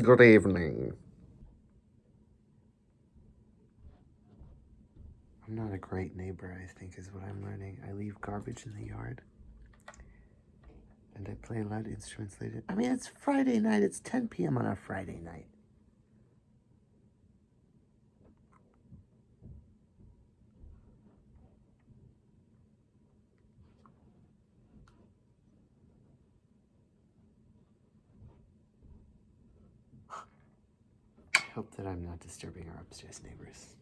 Good evening. I'm not a great neighbor, I think, is what I'm learning. I leave garbage in the yard. And I play loud instruments later. I mean, it's Friday night. It's 10 p.m. on a Friday night. I hope that I'm not disturbing our upstairs neighbors.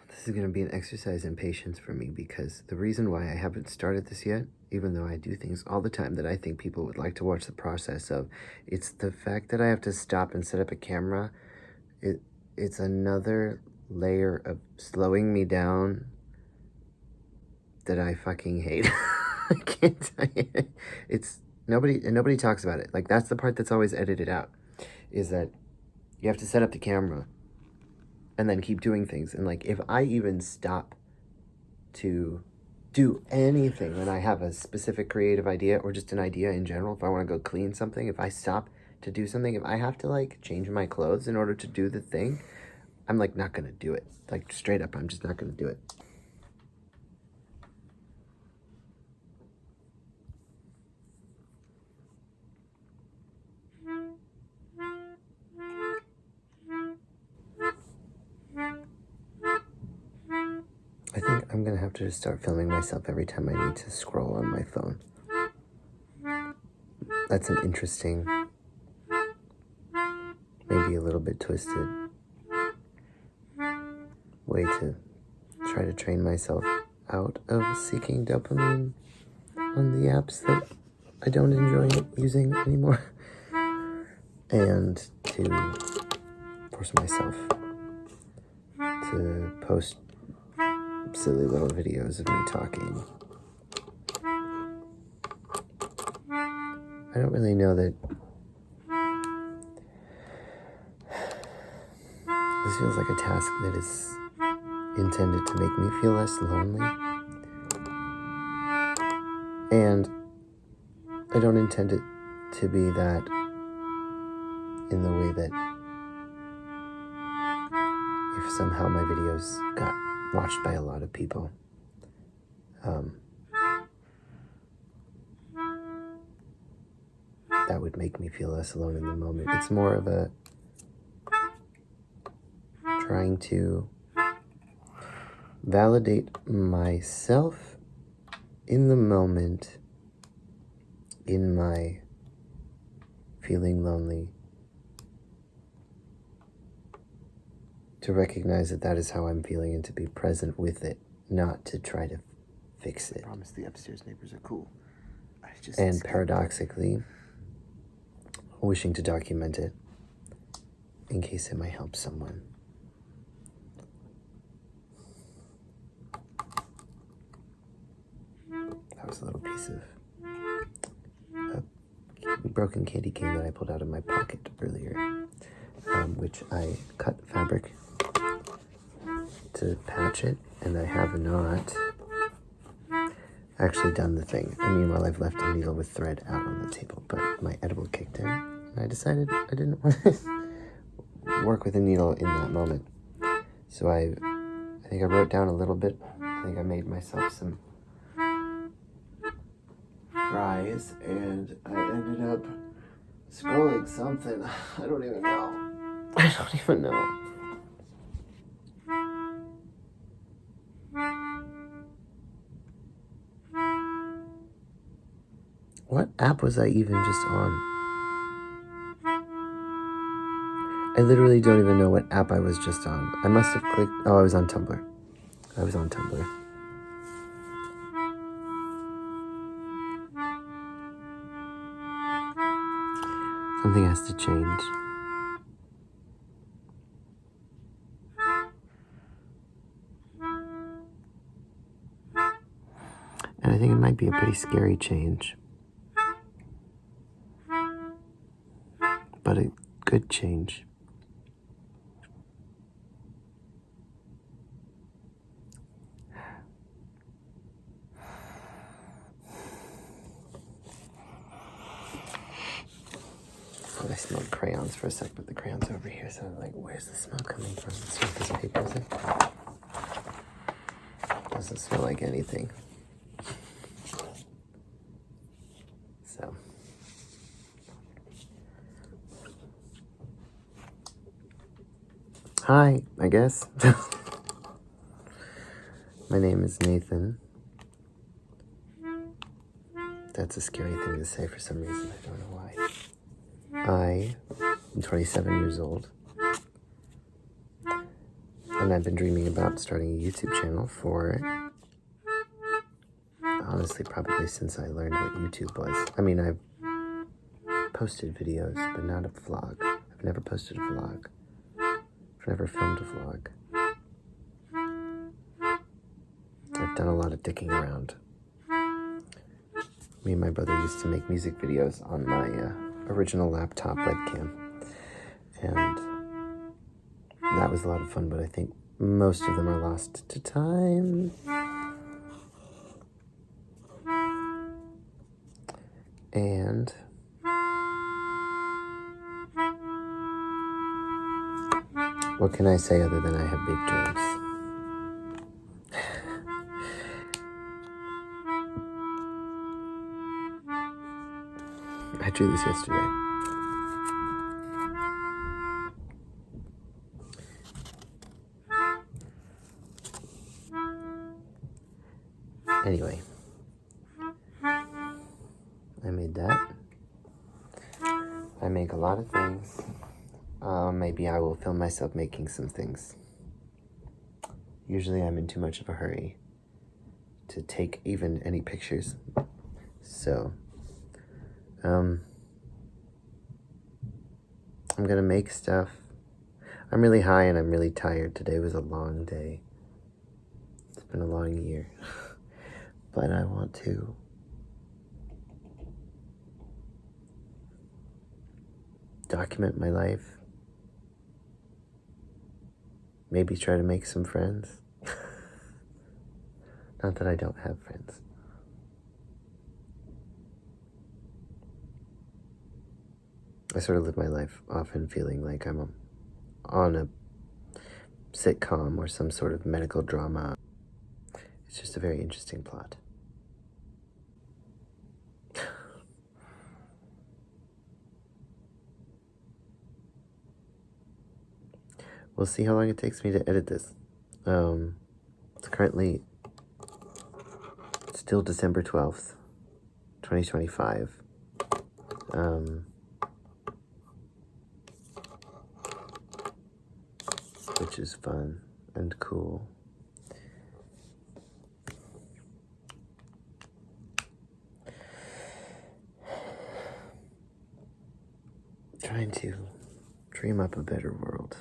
This is going to be an exercise in patience for me, because the reason why I haven't started this yet, even though I do things all the time that I think people would like to watch the process of, it's the fact that I have to stop and set up a camera. It's another layer of slowing me down that I fucking hate. I can't tell you. It's nobody talks about it. Like, that's the part that's always edited out, is that you have to set up the camera and then keep doing things. And like, if I even stop to do anything when I have a specific creative idea, or just an idea in general, if I want to go clean something, if I stop to do something, if I have to like change my clothes in order to do the thing, I'm like not gonna do it. Like, straight up, I'm just not gonna do it. I think I'm gonna have to just start filming myself every time I need to scroll on my phone. That's an interesting, maybe a little bit twisted way to try to train myself out of seeking dopamine on the apps that I don't enjoy using anymore, and to force myself to post silly little videos of me talking. I don't really know that this feels like a task that is intended to make me feel less lonely, and I don't intend it to be that in the way that if somehow my videos got watched by a lot of people, that would make me feel less alone in the moment. It's more of a trying to validate myself in the moment, in my feeling lonely, to recognize that that is how I'm feeling and to be present with it, not to try to fix it. I promise the upstairs neighbors are cool. And paradoxically, wishing to document it in case it might help someone. That was a little piece of a broken candy cane that I pulled out of my pocket earlier, which I cut fabric to patch it, and I have not actually done the thing. I mean, while I've left a needle with thread out on the table, but my edible kicked in, and I decided I didn't want to work with a needle in that moment. So I think I wrote down a little bit. I think I made myself some fries, and I ended up scrolling something. I don't even know. What app was I even just on? I literally don't even know what app I was just on. I must have clicked... Oh, I was on Tumblr. Something has to change. And I think it might be a pretty scary change, but a good change. thought I smelled crayons for a sec, but the crayon's over here, so I'm like, where's the smell coming from? Let's see what this paper is. Doesn't smell like anything. So. Hi, I guess. My name is Nathan. That's a scary thing to say for some reason. I don't know why. I am 27 years old. And I've been dreaming about starting a YouTube channel for, honestly, probably since I learned what YouTube was. I mean, I've posted videos, but not a vlog. I've never posted a vlog. I've never filmed a vlog. I've done a lot of dicking around. Me and my brother used to make music videos on my original laptop webcam. And that was a lot of fun, but I think most of them are lost to time. And what can I say other than I have big dreams? I drew this yesterday. Anyway, I made that. I make a lot of things. Maybe I will film myself making some things. Usually I'm in too much of a hurry to take even any pictures. So, I'm gonna make stuff. I'm really high and I'm really tired. Today was a long day. It's been a long year. But I want to document my life. Maybe try to make some friends. Not that I don't have friends. I sort of live my life often feeling like I'm on a sitcom or some sort of medical drama. It's just a very interesting plot. We'll see how long it takes me to edit this. It's currently still December 12th, 2025. Which is fun and cool. Trying to dream up a better world.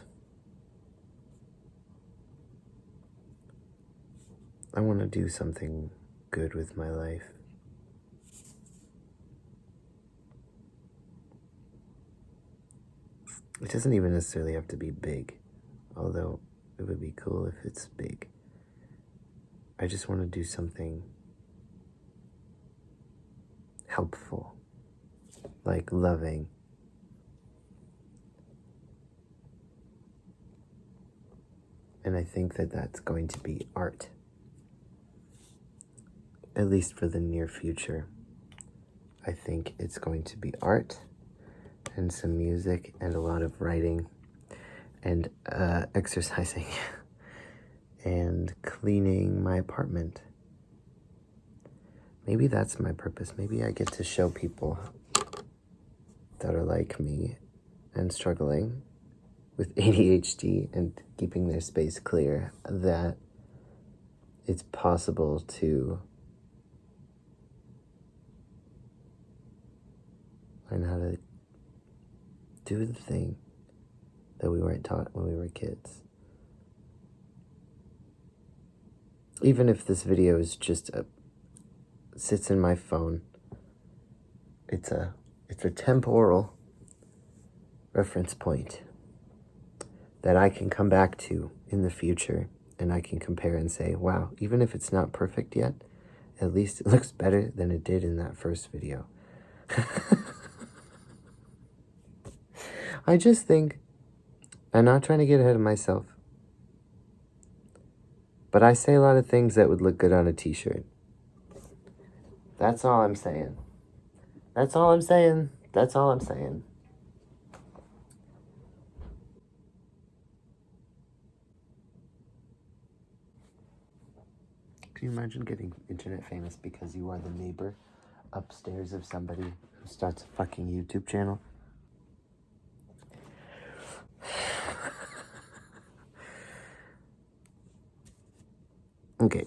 I want to do something good with my life. It doesn't even necessarily have to be big, although it would be cool if it's big. I just want to do something helpful, like loving. And I think that that's going to be art. At least for the near future. I think it's going to be art and some music and a lot of writing and exercising and cleaning my apartment. Maybe that's my purpose. Maybe I get to show people that are like me and struggling with ADHD and keeping their space clear that it's possible to learn how to do the thing that we weren't taught when we were kids. Even if this video is just sits in my phone, it's a temporal reference point that I can come back to in the future, and I can compare and say, wow, even if it's not perfect yet, at least it looks better than it did in that first video. I just think, I'm not trying to get ahead of myself, but I say a lot of things that would look good on a t-shirt. That's all I'm saying. That's all I'm saying. That's all I'm saying. Can you imagine getting internet famous because you are the neighbor upstairs of somebody who starts a fucking YouTube channel? Okay.